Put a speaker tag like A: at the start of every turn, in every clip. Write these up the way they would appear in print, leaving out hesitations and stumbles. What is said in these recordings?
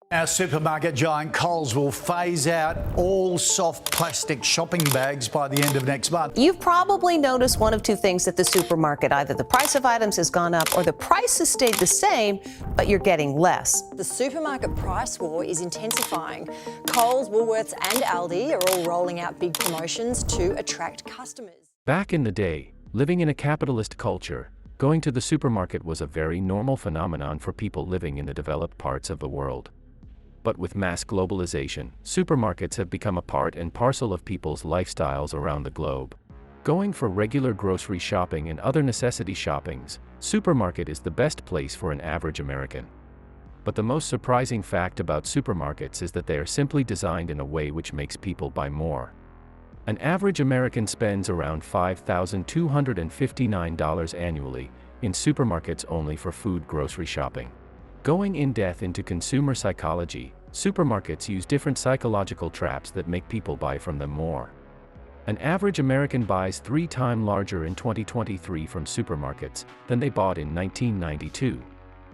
A: Our supermarket giant Coles will phase out all soft plastic shopping bags by the end of next month.
B: You've probably noticed one of two things at the supermarket. Either the price of items has gone up or the price has stayed the same, but you're getting less.
C: The supermarket price war is intensifying. Coles, Woolworths and Aldi are all rolling out big promotions to attract customers.
D: Back in the day, living in a capitalist culture, going to the supermarket was a very normal phenomenon for people living in the developed parts of the world. But with mass globalization, supermarkets have become a part and parcel of people's lifestyles around the globe. Going for regular grocery shopping and other necessity shoppings, supermarket is the best place for an average American. But the most surprising fact about supermarkets is that they are simply designed in a way which makes people buy more. An average American spends around $5,259 annually in supermarkets only for food grocery shopping. Going in depth into consumer psychology, supermarkets use different psychological traps that make people buy from them more. An average American buys 3 times larger in 2023 from supermarkets than they bought in 1992.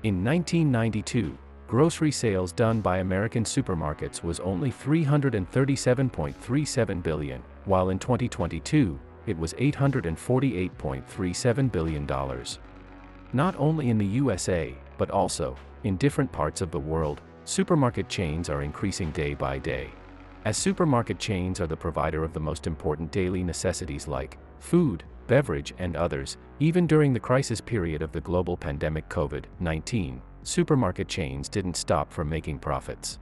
D: In 1992, grocery sales done by American supermarkets was only $337.37 billion, while in 2022, it was $848.37 billion. Not only in the USA, but also in different parts of the world, supermarket chains are increasing day by day. As supermarket chains are the provider of the most important daily necessities like food, beverage, and others, even during the crisis period of the global pandemic COVID-19, supermarket chains didn't stop from making profits.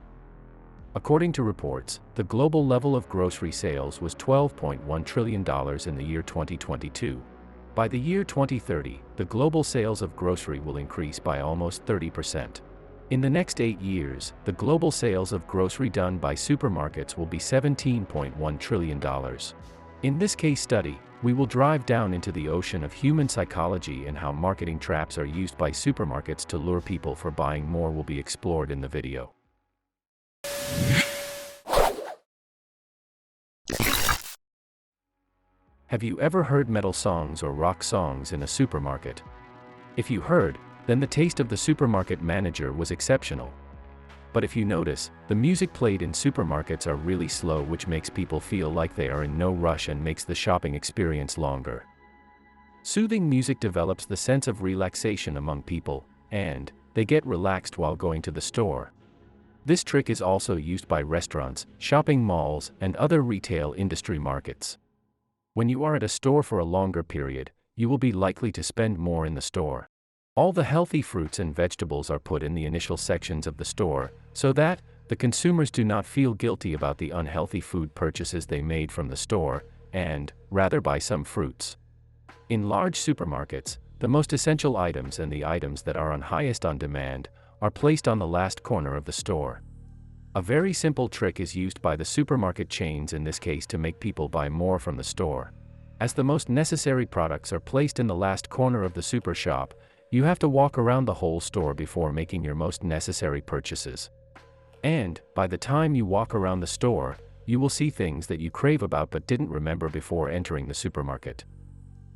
D: According to reports, the global level of grocery sales was $12.1 trillion in the year 2022. By the year 2030, the global sales of grocery will increase by almost 30%. In the next 8 years, the global sales of grocery done by supermarkets will be $17.1 trillion. In this case study, we will drive down into the ocean of human psychology, and how marketing traps are used by supermarkets to lure people for buying more will be explored in the video. Have you ever heard metal songs or rock songs in a supermarket? If you heard, then the taste of the supermarket manager was exceptional. But if you notice, the music played in supermarkets are really slow, which makes people feel like they are in no rush and makes the shopping experience longer. Soothing music develops the sense of relaxation among people, and they get relaxed while going to the store. This trick is also used by restaurants, shopping malls, and other retail industry markets. When you are at a store for a longer period, you will be likely to spend more in the store. All the healthy fruits and vegetables are put in the initial sections of the store, so that the consumers do not feel guilty about the unhealthy food purchases they made from the store, and rather buy some fruits. In large supermarkets, the most essential items and the items that are on highest on demand are placed on the last corner of the store. A very simple trick is used by the supermarket chains in this case to make people buy more from the store. As the most necessary products are placed in the last corner of the super shop, you have to walk around the whole store before making your most necessary purchases. And, by the time you walk around the store, you will see things that you crave about but didn't remember before entering the supermarket.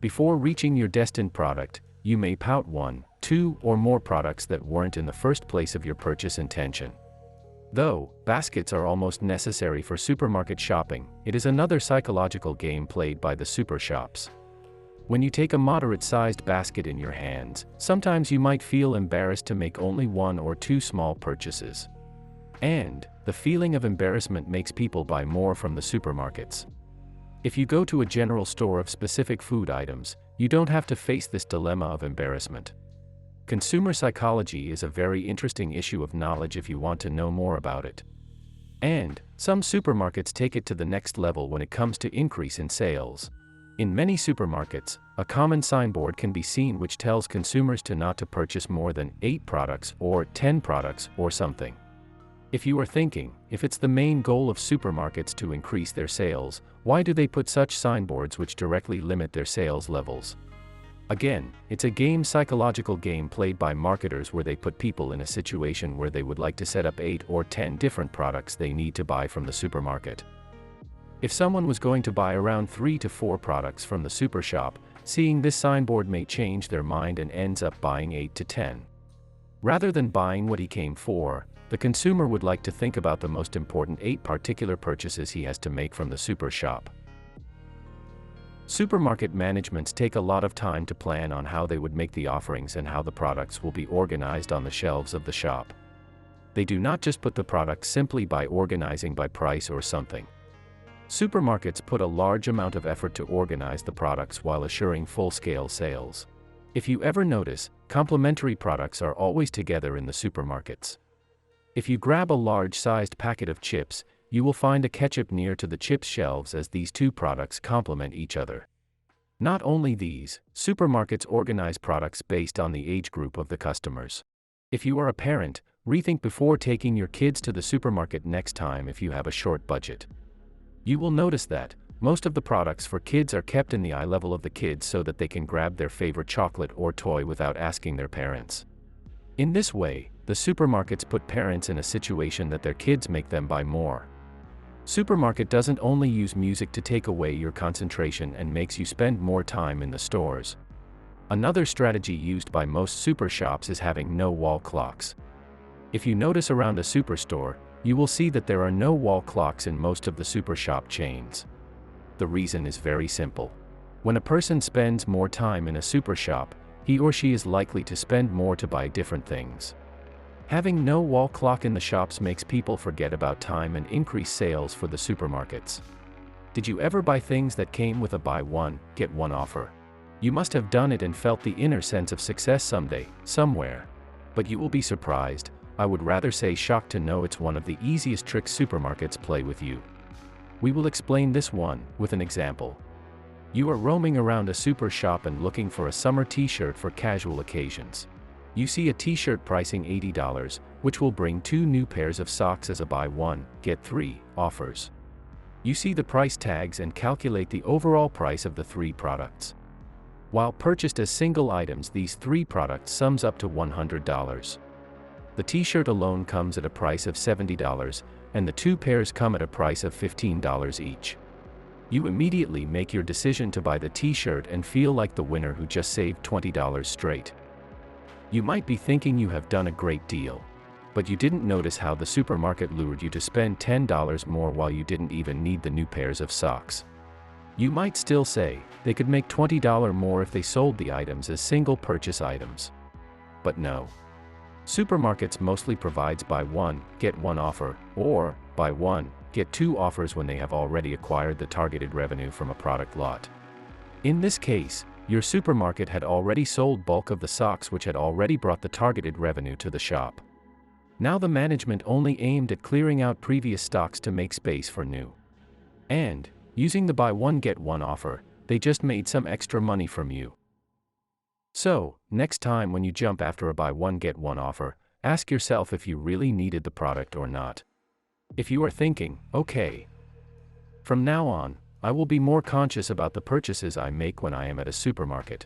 D: Before reaching your destined product, you may pout 1, 2, or more products that weren't in the first place of your purchase intention. Though baskets are almost necessary for supermarket shopping, it is another psychological game played by the super shops. When you take a moderate-sized basket in your hands, sometimes you might feel embarrassed to make only 1 or 2 small purchases. And the feeling of embarrassment makes people buy more from the supermarkets. If you go to a general store of specific food items, you don't have to face this dilemma of embarrassment. Consumer psychology is a very interesting issue of knowledge if you want to know more about it. And some supermarkets take it to the next level when it comes to increase in sales. In many supermarkets, a common signboard can be seen which tells consumers not to purchase more than 8 products or 10 products or something. If you are thinking, if it's the main goal of supermarkets to increase their sales, why do they put such signboards which directly limit their sales levels? Again, it's a psychological game played by marketers where they put people in a situation where they would like to set up 8 or 10 different products they need to buy from the supermarket. If someone was going to buy around 3 to 4 products from the super shop, seeing this signboard may change their mind and ends up buying 8 to 10. Rather than buying what he came for, the consumer would like to think about the most important 8 particular purchases he has to make from the super shop. Supermarket managements take a lot of time to plan on how they would make the offerings and how the products will be organized on the shelves of the shop. They do not just put the products simply by organizing by price or something. Supermarkets put a large amount of effort to organize the products while assuring full-scale sales. If you ever notice, complementary products are always together in the supermarkets. If you grab a large-sized packet of chips, you will find a ketchup near to the chips shelves as these two products complement each other. Not only these, supermarkets organize products based on the age group of the customers. If you are a parent, rethink before taking your kids to the supermarket next time if you have a short budget. You will notice that most of the products for kids are kept in the eye level of the kids so that they can grab their favorite chocolate or toy without asking their parents. In this way, the supermarkets put parents in a situation that their kids make them buy more. Supermarket doesn't only use music to take away your concentration and makes you spend more time in the stores. Another strategy used by most super shops is having no wall clocks. If you notice around a superstore, you will see that there are no wall clocks in most of the super shop chains. The reason is very simple. When a person spends more time in a super shop, he or she is likely to spend more to buy different things. Having no wall clock in the shops makes people forget about time and increase sales for the supermarkets. Did you ever buy things that came with a buy one, get one offer? You must have done it and felt the inner sense of success someday, somewhere. But you will be surprised, I would rather say shocked to know it's one of the easiest tricks supermarkets play with you. We will explain this one with an example. You are roaming around a super shop and looking for a summer t-shirt for casual occasions. You see a t-shirt pricing $80, which will bring 2 new pairs of socks as a buy one, get 3 offers. You see the price tags and calculate the overall price of the 3 products. While purchased as single items, these 3 products sums up to $100. The t-shirt alone comes at a price of $70, and the 2 pairs come at a price of $15 each. You immediately make your decision to buy the t-shirt and feel like the winner who just saved $20 straight. You might be thinking you have done a great deal, but you didn't notice how the supermarket lured you to spend $10 more while you didn't even need the new pairs of socks. You might still say, they could make $20 more if they sold the items as single purchase items. But no. Supermarkets mostly provides buy one, get one offer, or buy one, get 2 offers when they have already acquired the targeted revenue from a product lot. In this case, your supermarket had already sold bulk of the socks which had already brought the targeted revenue to the shop. Now the management only aimed at clearing out previous stocks to make space for new. And, using the buy one get one offer, they just made some extra money from you. So, next time when you jump after a buy one get one offer, ask yourself if you really needed the product or not. If you are thinking, okay, from now on, I will be more conscious about the purchases I make when I am at a supermarket.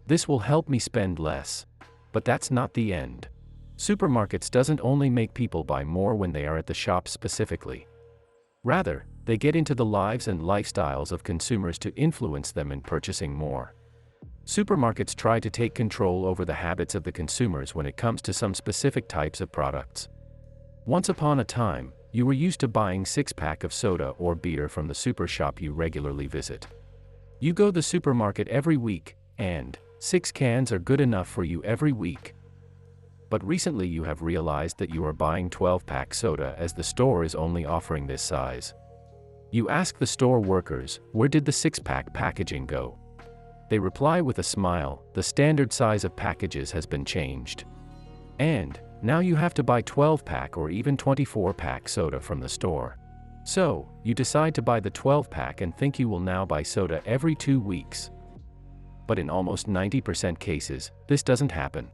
D: This will help me spend less. But that's not the end. Supermarkets doesn't only make people buy more when they are at the shop specifically. Rather, they get into the lives and lifestyles of consumers to influence them in purchasing more. Supermarkets try to take control over the habits of the consumers when it comes to some specific types of products. Once upon a time, you were used to buying 6-pack of soda or beer from the super shop you regularly visit. You go to the supermarket every week, and 6 cans are good enough for you every week. But recently you have realized that you are buying 12-pack soda as the store is only offering this size. You ask the store workers, where did the 6-pack packaging go? They reply with a smile, the standard size of packages has been changed. And, now you have to buy 12-pack or even 24-pack soda from the store. So, you decide to buy the 12-pack and think you will now buy soda every 2 weeks. But in almost 90% cases, this doesn't happen.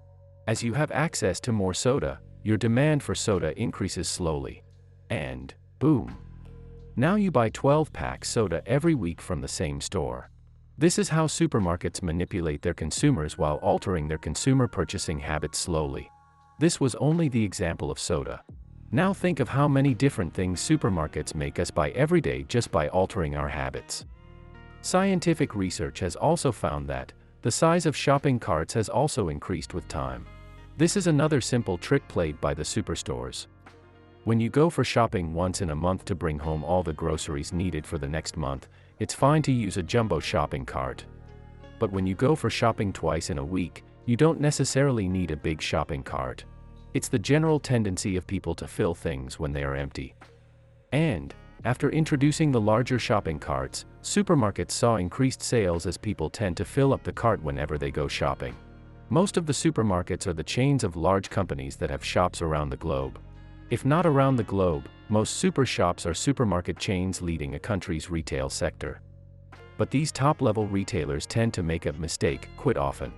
D: As you have access to more soda, your demand for soda increases slowly. And, boom! Now you buy 12-pack soda every week from the same store. This is how supermarkets manipulate their consumers while altering their consumer purchasing habits slowly. This was only the example of soda. Now think of how many different things supermarkets make us buy every day just by altering our habits. Scientific research has also found that the size of shopping carts has also increased with time. This is another simple trick played by the superstores. When you go for shopping once in a month to bring home all the groceries needed for the next month, it's fine to use a jumbo shopping cart. But when you go for shopping twice in a week, you don't necessarily need a big shopping cart. It's the general tendency of people to fill things when they are empty. And, after introducing the larger shopping carts, supermarkets saw increased sales as people tend to fill up the cart whenever they go shopping. Most of the supermarkets are the chains of large companies that have shops around the globe. If not around the globe, most super shops are supermarket chains leading a country's retail sector. But these top-level retailers tend to make a mistake quite often.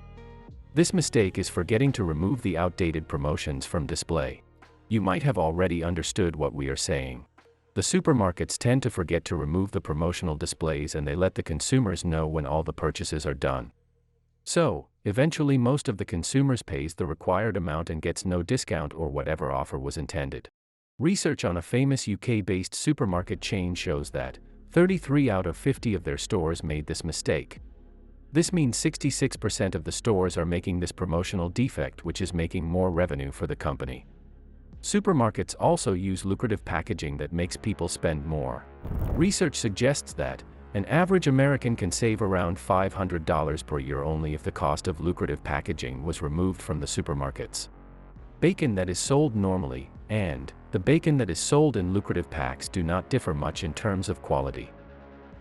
D: This mistake is forgetting to remove the outdated promotions from display. You might have already understood what we are saying. The supermarkets tend to forget to remove the promotional displays and they let the consumers know when all the purchases are done. So, eventually most of the consumers pays the required amount and gets no discount or whatever offer was intended. Research on a famous UK-based supermarket chain shows that 33 out of 50 of their stores made this mistake. This means 66% of the stores are making this promotional defect, which is making more revenue for the company. Supermarkets also use lucrative packaging that makes people spend more. Research suggests that an average American can save around $500 per year only if the cost of lucrative packaging was removed from the supermarkets. Bacon that is sold normally, and the bacon that is sold in lucrative packs do not differ much in terms of quality.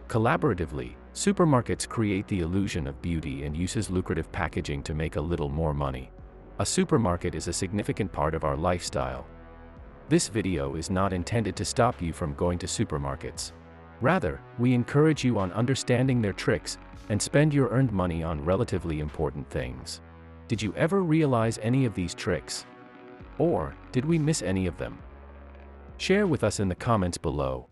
D: Collaboratively, supermarkets create the illusion of beauty and uses lucrative packaging to make a little more money. A supermarket is a significant part of our lifestyle. This video is not intended to stop you from going to supermarkets. Rather, we encourage you on understanding their tricks and spend your earned money on relatively important things. Did you ever realize any of these tricks? Or did we miss any of them? Share with us in the comments below.